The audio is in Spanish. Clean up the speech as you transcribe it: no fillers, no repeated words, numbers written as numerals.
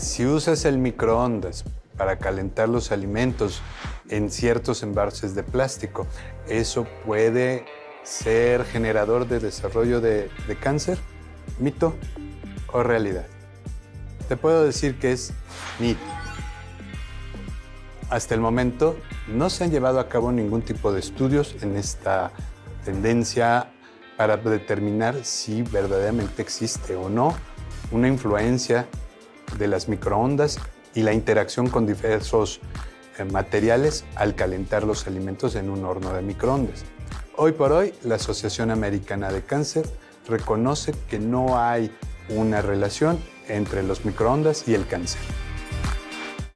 Si usas el microondas para calentar los alimentos en ciertos envases de plástico, ¿eso puede ser generador de desarrollo de cáncer? ¿Mito o realidad? Te puedo decir que es mito. Hasta el momento no se han llevado a cabo ningún tipo de estudios en esta tendencia para determinar si verdaderamente existe o no una influencia de las microondas y la interacción con diversos materiales al calentar los alimentos en un horno de microondas. Hoy por hoy, la Asociación Americana de Cáncer reconoce que no hay una relación entre los microondas y el cáncer.